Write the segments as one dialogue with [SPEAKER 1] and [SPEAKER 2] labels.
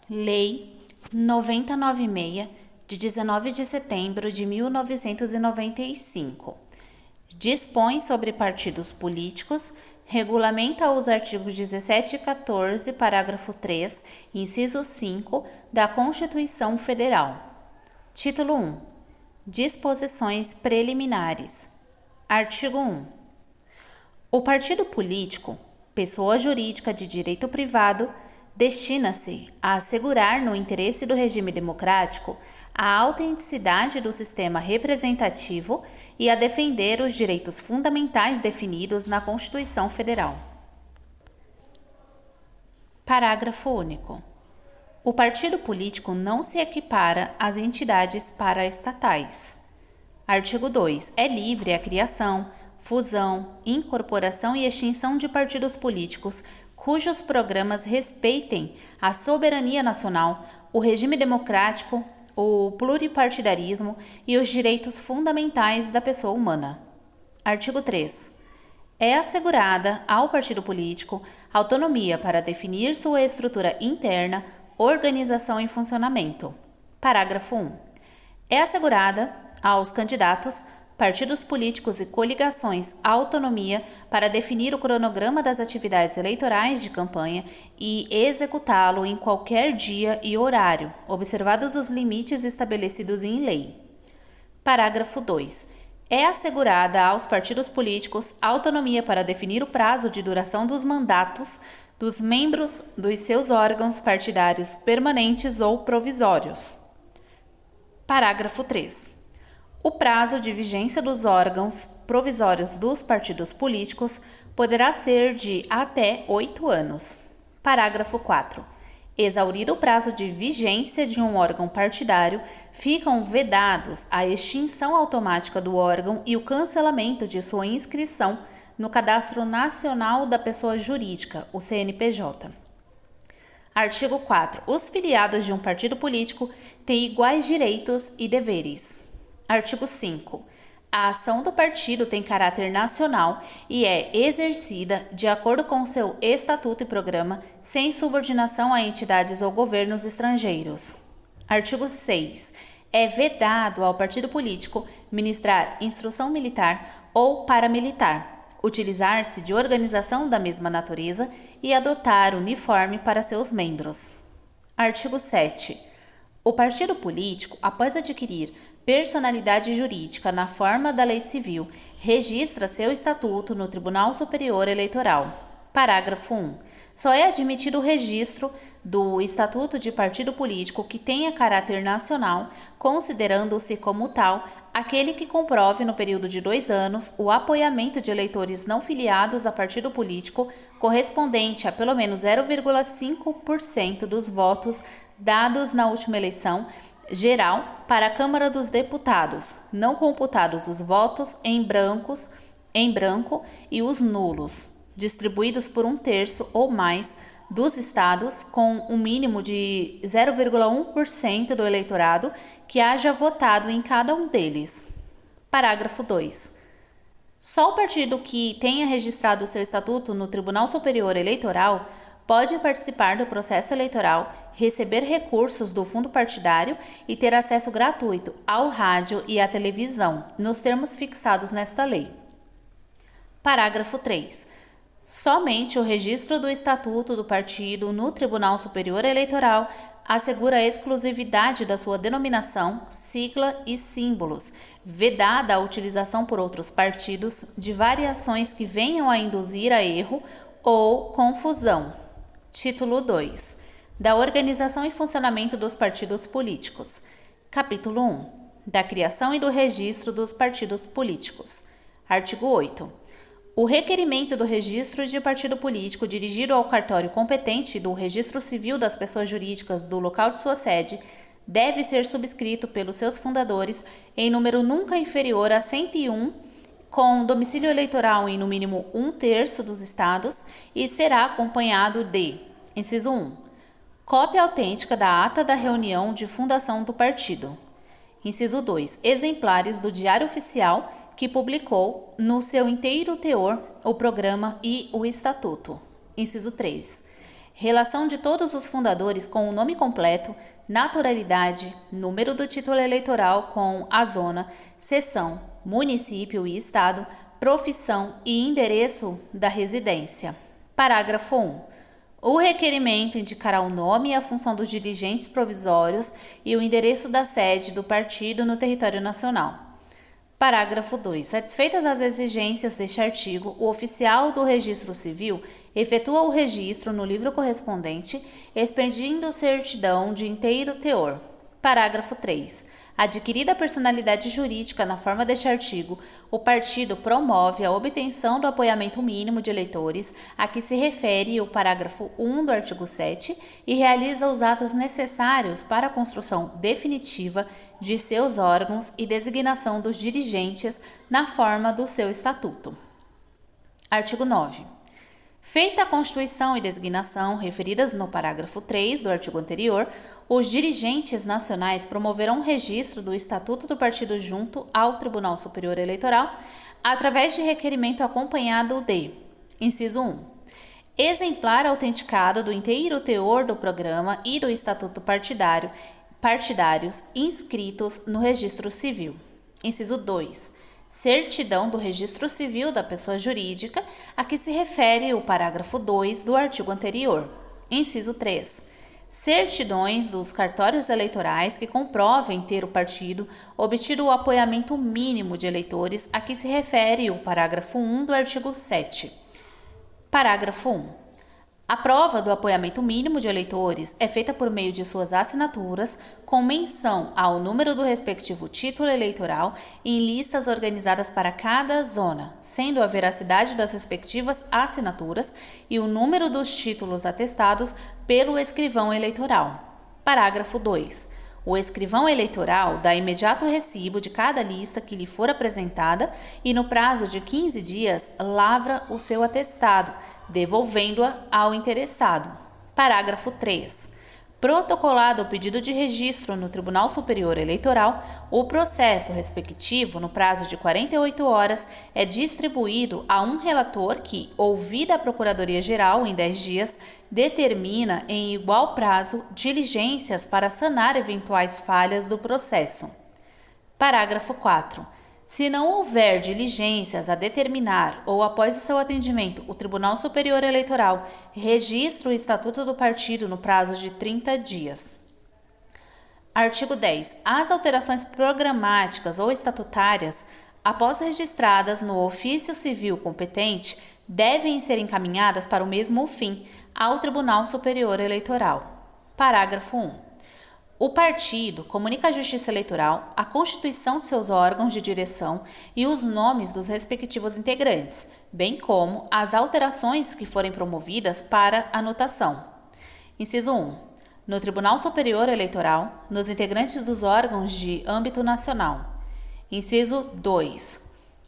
[SPEAKER 1] Lei 9096, de 19 de setembro de 1995. Dispõe sobre partidos políticos, regulamenta os artigos 17 e 14, parágrafo 3, inciso 5, da Constituição Federal. Título 1. Disposições preliminares. Artigo 1. O partido político, pessoa jurídica de direito privado, destina-se a assegurar, no interesse do regime democrático, a autenticidade do sistema representativo e a defender os direitos fundamentais definidos na Constituição Federal. Parágrafo único. O partido político não se equipara às entidades paraestatais. Artigo 2. É livre a criação, fusão, incorporação e extinção de partidos políticos cujos programas respeitem a soberania nacional, o regime democrático, o pluripartidarismo e os direitos fundamentais da pessoa humana. Artigo 3. É assegurada ao partido político autonomia para definir sua estrutura interna, organização e funcionamento. Parágrafo 1. É assegurada aos candidatos, partidos políticos e coligações autonomia para definir o cronograma das atividades eleitorais de campanha e executá-lo em qualquer dia e horário, observados os limites estabelecidos em lei. Parágrafo 2. É assegurada aos partidos políticos autonomia para definir o prazo de duração dos mandatos dos membros dos seus órgãos partidários permanentes ou provisórios. Parágrafo 3. O prazo de vigência dos órgãos provisórios dos partidos políticos poderá ser de até 8 anos. Parágrafo 4. Exaurido o prazo de vigência de um órgão partidário, ficam vedados a extinção automática do órgão e o cancelamento de sua inscrição no Cadastro Nacional da Pessoa Jurídica, o CNPJ. Artigo 4. Os filiados de um partido político têm iguais direitos e deveres. Artigo 5. A ação do partido tem caráter nacional e é exercida de acordo com seu estatuto e programa, sem subordinação a entidades ou governos estrangeiros. Artigo 6. É vedado ao partido político ministrar instrução militar ou paramilitar, utilizar-se de organização da mesma natureza e adotar uniforme para seus membros. Artigo 7. O partido político, após adquirir personalidade jurídica na forma da lei civil, registra seu estatuto no Tribunal Superior Eleitoral. Parágrafo 1. Só é admitido o registro do estatuto de partido político que tenha caráter nacional, considerando-se como tal aquele que comprove no período de 2 anos o apoiamento de eleitores não filiados a partido político correspondente a pelo menos 0,5% dos votos dados na última eleição geral para a Câmara dos Deputados, não computados os votos em branco e os nulos, distribuídos por 1/3 ou mais dos estados, com um mínimo de 0,1% do eleitorado que haja votado em cada um deles. Parágrafo 2. Só o partido que tenha registrado seu estatuto no Tribunal Superior Eleitoral pode participar do processo eleitoral, receber recursos do fundo partidário e ter acesso gratuito ao rádio e à televisão, nos termos fixados nesta lei. Parágrafo 3. Somente o registro do estatuto do partido no Tribunal Superior Eleitoral assegura a exclusividade da sua denominação, sigla e símbolos, vedada a utilização por outros partidos de variações que venham a induzir a erro ou confusão. Título 2. Da organização e funcionamento dos partidos políticos. Capítulo 1. Da criação e do registro dos partidos políticos. Artigo 8. O requerimento do registro de partido político dirigido ao cartório competente do Registro Civil das Pessoas Jurídicas do local de sua sede deve ser subscrito pelos seus fundadores em número nunca inferior a 101, com domicílio eleitoral em no mínimo 1/3 dos estados e será acompanhado de: inciso 1. Cópia autêntica da ata da reunião de fundação do partido. Inciso 2. Exemplares do Diário Oficial que publicou no seu inteiro teor o programa e o estatuto. Inciso 3. Relação de todos os fundadores com o nome completo, naturalidade, número do título eleitoral com a zona, seção, município e estado, profissão e endereço da residência. Parágrafo 1. O requerimento indicará o nome e a função dos dirigentes provisórios e o endereço da sede do partido no território nacional. Parágrafo 2. Satisfeitas as exigências deste artigo, o oficial do Registro Civil efetua o registro no livro correspondente, expedindo certidão de inteiro teor. Parágrafo 3. Adquirida a personalidade jurídica na forma deste artigo, o partido promove a obtenção do apoiamento mínimo de eleitores a que se refere o parágrafo 1 do artigo 7 e realiza os atos necessários para a construção definitiva de seus órgãos e designação dos dirigentes na forma do seu estatuto. Artigo 9. Feita a constituição e designação referidas no parágrafo 3 do artigo anterior, os dirigentes nacionais promoverão o registro do Estatuto do Partido junto ao Tribunal Superior Eleitoral através de requerimento acompanhado de: inciso 1. Exemplar autenticado do inteiro teor do programa e do Estatuto partidários inscritos no Registro Civil. Inciso 2. Certidão do registro civil da pessoa jurídica a que se refere o parágrafo 2 do artigo anterior. Inciso 3. Certidões dos cartórios eleitorais que comprovem ter o partido obtido o apoiamento mínimo de eleitores a que se refere o parágrafo 1 do artigo 7. Parágrafo 1. A prova do apoiamento mínimo de eleitores é feita por meio de suas assinaturas, com menção ao número do respectivo título eleitoral em listas organizadas para cada zona, sendo a veracidade das respectivas assinaturas e o número dos títulos atestados pelo escrivão eleitoral. Parágrafo 2. O escrivão eleitoral dá imediato recibo de cada lista que lhe for apresentada e, no prazo de 15 dias, lavra o seu atestado, devolvendo-a ao interessado. Parágrafo 3. Protocolado o pedido de registro no Tribunal Superior Eleitoral, o processo respectivo, no prazo de 48 horas, é distribuído a um relator que, ouvida a Procuradoria-Geral em 10 dias, determina em igual prazo diligências para sanar eventuais falhas do processo. Parágrafo 4. Se não houver diligências a determinar ou após o seu atendimento, o Tribunal Superior Eleitoral registra o Estatuto do Partido no prazo de 30 dias. Artigo 10. As alterações programáticas ou estatutárias, após registradas no ofício civil competente, devem ser encaminhadas para o mesmo fim ao Tribunal Superior Eleitoral. Parágrafo 1. O partido comunica à Justiça Eleitoral a constituição de seus órgãos de direção e os nomes dos respectivos integrantes, bem como as alterações que forem promovidas para anotação. Inciso 1. No Tribunal Superior Eleitoral, nos integrantes dos órgãos de âmbito nacional. Inciso 2.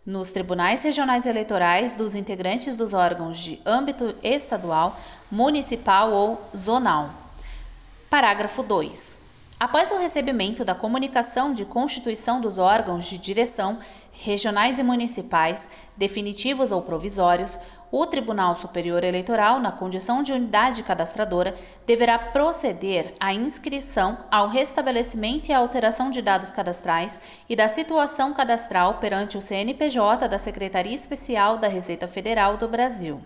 [SPEAKER 1] Nos tribunais regionais eleitorais dos integrantes dos órgãos de âmbito estadual, municipal ou zonal. Parágrafo 2. Após o recebimento da comunicação de constituição dos órgãos de direção, regionais e municipais, definitivos ou provisórios, o Tribunal Superior Eleitoral, na condição de unidade cadastradora, deverá proceder à inscrição, ao restabelecimento e à alteração de dados cadastrais e da situação cadastral perante o CNPJ da Secretaria Especial da Receita Federal do Brasil.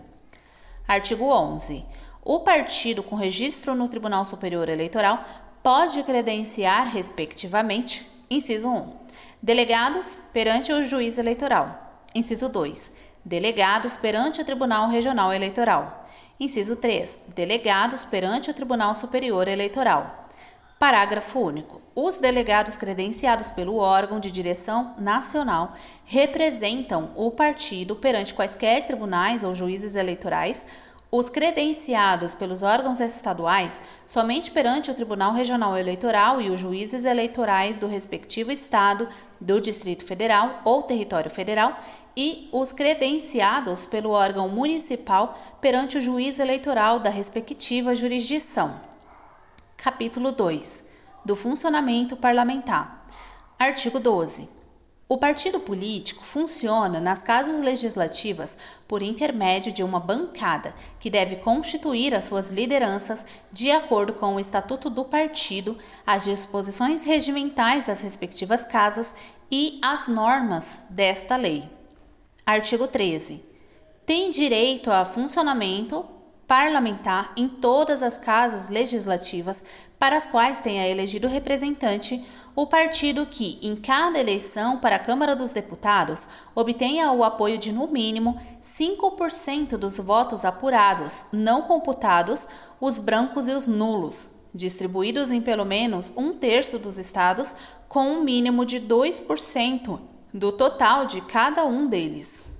[SPEAKER 1] Artigo 11. O partido com registro no Tribunal Superior Eleitoral pode credenciar, respectivamente, inciso 1, delegados perante o juiz eleitoral. Inciso 2, delegados perante o Tribunal Regional Eleitoral. Inciso 3, delegados perante o Tribunal Superior Eleitoral. Parágrafo único. Os delegados credenciados pelo órgão de direção nacional representam o partido perante quaisquer tribunais ou juízes eleitorais. Os credenciados pelos órgãos estaduais somente perante o Tribunal Regional Eleitoral e os juízes eleitorais do respectivo estado, do Distrito Federal ou Território Federal, e os credenciados pelo órgão municipal perante o juiz eleitoral da respectiva jurisdição. Capítulo 2. Do funcionamento parlamentar. Artigo 12. O partido político funciona nas casas legislativas por intermédio de uma bancada que deve constituir as suas lideranças de acordo com o estatuto do partido, as disposições regimentais das respectivas casas e as normas desta lei. Artigo 13. Tem direito a funcionamento parlamentar em todas as casas legislativas para as quais tenha elegido representante o partido que, em cada eleição para a Câmara dos Deputados, obtenha o apoio de, no mínimo, 5% dos votos apurados, não computados os brancos e os nulos, distribuídos em pelo menos 1/3 dos estados, com um mínimo de 2% do total de cada um deles.